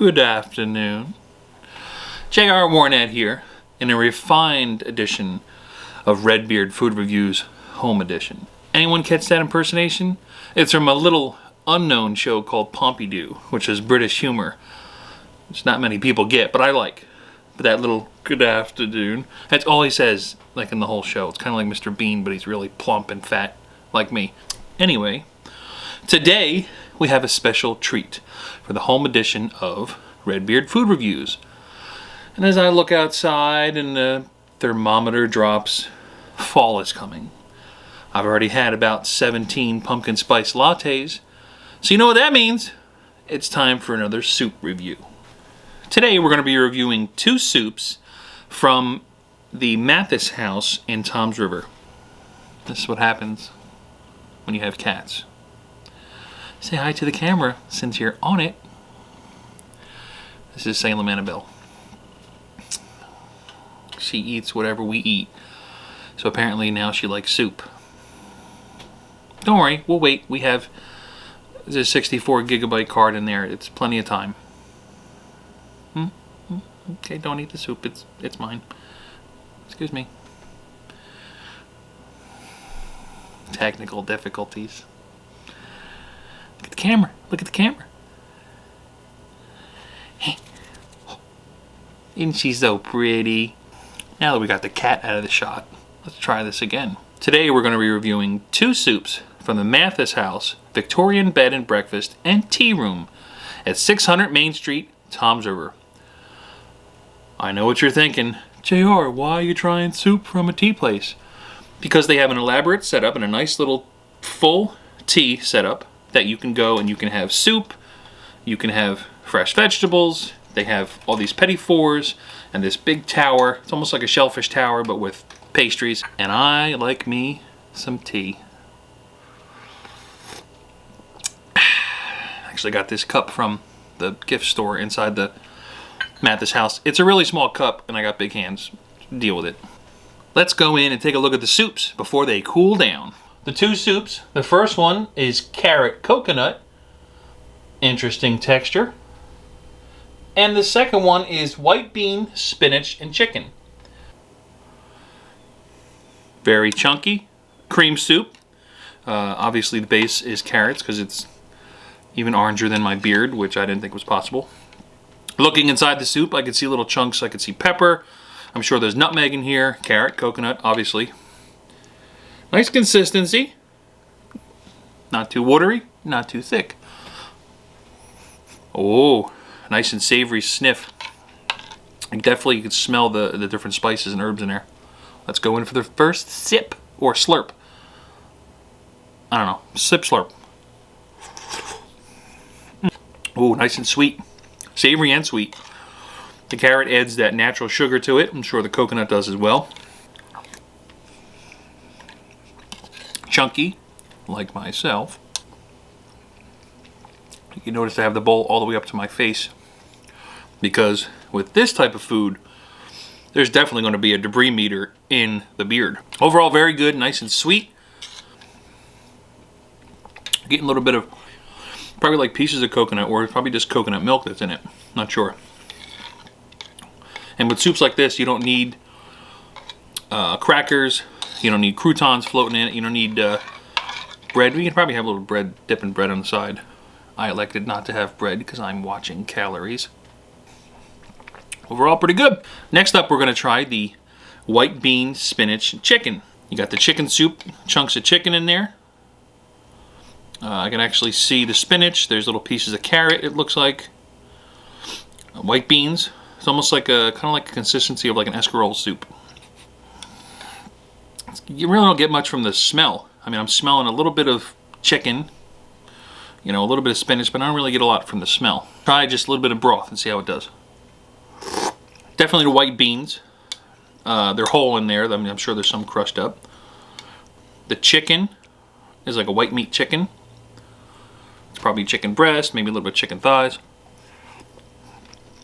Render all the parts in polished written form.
Good afternoon. J.R. Warnett here in a refined edition of Redbeard Food Reviews Home Edition. Anyone catch that impersonation? It's from a little unknown show called Pompidou, which is British humor. Which not many people get, but I like. But that little good afternoon, that's all he says like in the whole show. It's kind of like Mr. Bean, but he's really plump and fat like me. Anyway, today we have a special treat for the home edition of Redbeard Food Reviews. And as I look outside and the thermometer drops, fall is coming. I've already had about 17 pumpkin spice lattes, so you know what that means. It's time for another soup review. Today we're going to be reviewing two soups from the Mathis house in Toms River. This is what happens when you have cats. Say hi to the camera since you're on it. This is Salem Annabelle. She eats whatever we eat. So apparently now she likes soup. Don't worry, we'll wait. We have the 64 gigabyte card in there. It's plenty of time. Okay, don't eat the soup. It's mine. Excuse me. Technical difficulties. Look at the camera. Look at the camera. Hey. Isn't she so pretty? Now that we got the cat out of the shot, let's try this again. Today we're going to be reviewing two soups from the Mathis house, Victorian bed and breakfast and tea room at 600 Main Street, Toms River. I know what you're thinking. JR, why are you trying soup from a tea place? Because they have an elaborate setup and a nice little full tea setup that you can go and you can have soup, you can have fresh vegetables, they have all these petit fours and this big tower. It's almost like a shellfish tower but with pastries. And I like me some tea. Actually got this cup from the gift store inside the Mathis house. It's a really small cup and I got big hands. Deal with it. Let's go in and take a look at the soups before they cool down. The two soups, the first one is carrot coconut. Interesting texture. And the second one is white bean, spinach, and chicken. Very chunky. Cream soup. Obviously the base is carrots because it's even oranger than my beard, which I didn't think was possible. Looking inside the soup, I could see little chunks. I could see pepper. I'm sure there's nutmeg in here. Carrot, coconut, obviously. Nice consistency. Not too watery, not too thick. Oh, nice and savory sniff. Definitely you can smell the different spices and herbs in there. Let's go in for the first sip or slurp. I don't know, sip slurp. Oh, nice and sweet. Savory and sweet. The carrot adds that natural sugar to it. I'm sure the coconut does as well. Chunky, like myself. You notice I have the bowl all the way up to my face because with this type of food, there's definitely going to be a debris meter in the beard. Overall, very good, nice and sweet. Getting a little bit of probably like pieces of coconut or probably just coconut milk that's in it. Not sure. And with soups like this, you don't need crackers. You don't need croutons floating in it. You don't need bread. We can probably have a little bread, dipping bread on the side. I elected not to have bread because I'm watching calories. Overall, pretty good. Next up, we're going to try the white bean, spinach, and chicken. You got the chicken soup, chunks of chicken in there. I can actually see the spinach. There's little pieces of carrot, it looks like. White beans. It's almost like kind of like the consistency of like an escarole soup. You really don't get much from the smell. I mean, I'm smelling a little bit of chicken, you know, a little bit of spinach, but I don't really get a lot from the smell. Try just a little bit of broth and see how it does. Definitely the white beans. They're whole in there. I mean, I'm sure there's some crushed up. The chicken is like a white meat chicken. It's probably chicken breast, maybe a little bit of chicken thighs.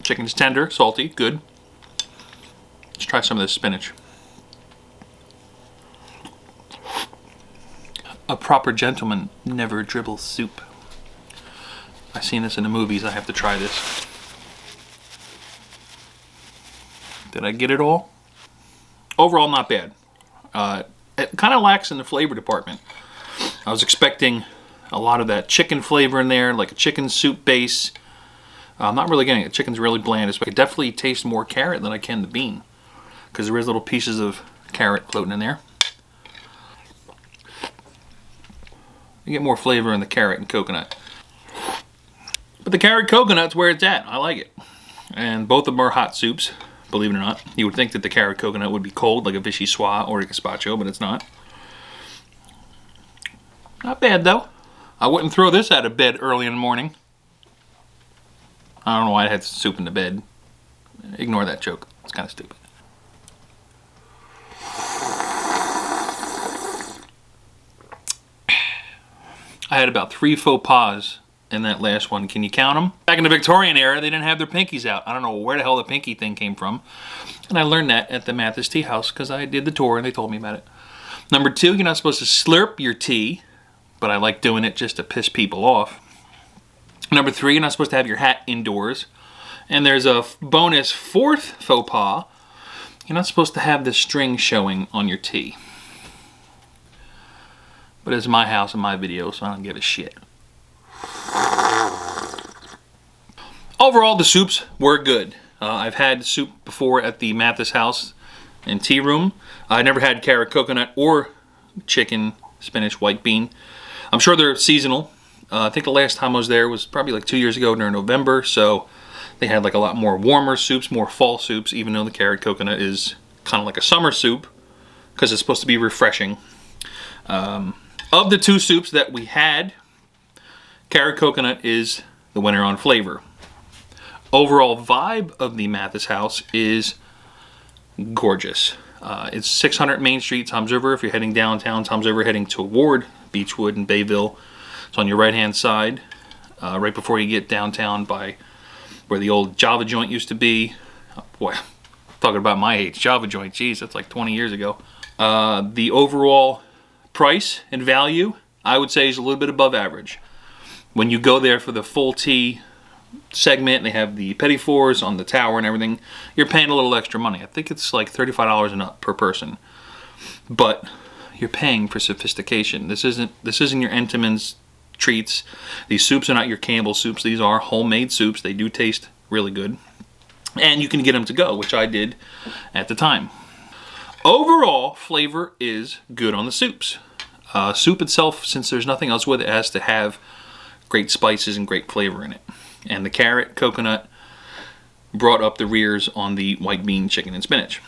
Chicken's tender, salty, good. Let's try some of this spinach. A proper gentleman never dribbles soup. I've seen this in the movies. I have to try this. Did I get it all? Overall, not bad. It kind of lacks in the flavor department. I was expecting a lot of that chicken flavor in there, like a chicken soup base. I'm not really getting it. Chicken's really bland. I could definitely taste more carrot than I can the bean, because there is little pieces of carrot floating in there. You get more flavor in the carrot and coconut. But the carrot coconut's where it's at. I like it. And both of them are hot soups, believe it or not. You would think that the carrot coconut would be cold, like a vichyssoise or a gazpacho, but it's not. Not bad, though. I wouldn't throw this out of bed early in the morning. I don't know why I had soup in the bed. Ignore that joke. It's kind of stupid. I had about 3 faux pas in that last one. Can you count them? Back in the Victorian era, they didn't have their pinkies out. I don't know where the hell the pinky thing came from. And I learned that at the Mathis tea house because I did the tour and they told me about it. Number 2, you're not supposed to slurp your tea, but I like doing it just to piss people off. Number 3, you're not supposed to have your hat indoors. And there's a bonus 4th faux pas. You're not supposed to have the string showing on your tea. But it's my house and my video, so I don't give a shit. Overall, the soups were good. I've had soup before at the Mathis house and tea room. I never had carrot coconut or chicken, spinach, white bean. I'm sure they're seasonal. I think the last time I was there was probably like 2 years ago during November, so they had like a lot more warmer soups, more fall soups, even though the carrot coconut is kind of like a summer soup because it's supposed to be refreshing. Of the 2 soups that we had, carrot coconut is the winner on flavor. Overall vibe of the Mathis house is gorgeous. It's 600 Main Street, Toms River. If you're heading downtown, Toms River, heading toward Beechwood and Bayville, it's on your right-hand side, right before you get downtown by where the old Java joint used to be. Oh, boy, talking about my age, Java joint, geez, that's like 20 years ago. The overall price and value, I would say, is a little bit above average. When you go there for the full tea segment, they have the petit fours on the tower and everything, you're paying a little extra money. I think it's like $35 and up per person. But you're paying for sophistication. This isn't your Entenmann's treats. These soups are not your Campbell soups. These are homemade soups. They do taste really good. And you can get them to go, which I did at the time. Overall, flavor is good on the soups. Soup itself, since there's nothing else with it, has to have great spices and great flavor in it. And the carrot, coconut brought up the rears on the white bean, chicken, and spinach.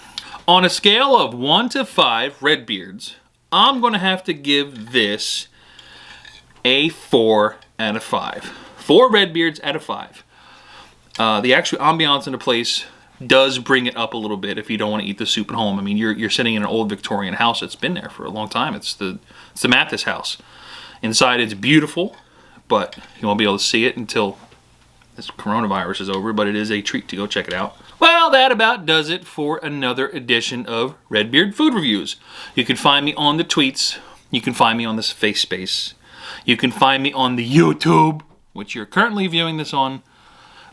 On a scale of 1 to 5 Redbeards, I'm going to have to give this a 4 out of 5. 4 Redbeards out of 5. The actual ambiance in the place does bring it up a little bit if you don't want to eat the soup at home. I mean, you're sitting in an old Victorian house that's been there for a long time. It's the Mathis house. Inside it's beautiful, but you won't be able to see it until this coronavirus is over, but it is a treat to go check it out. Well, that about does it for another edition of Redbeard Food Reviews. You can find me on the tweets. You can find me on this face space. You can find me on the YouTube, which you're currently viewing this on.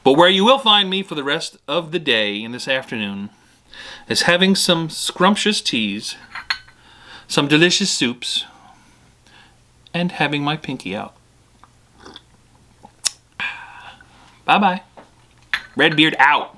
But where you will find me for the rest of the day and this afternoon is having some scrumptious teas, some delicious soups, and having my pinky out. Bye-bye. Redbeard out.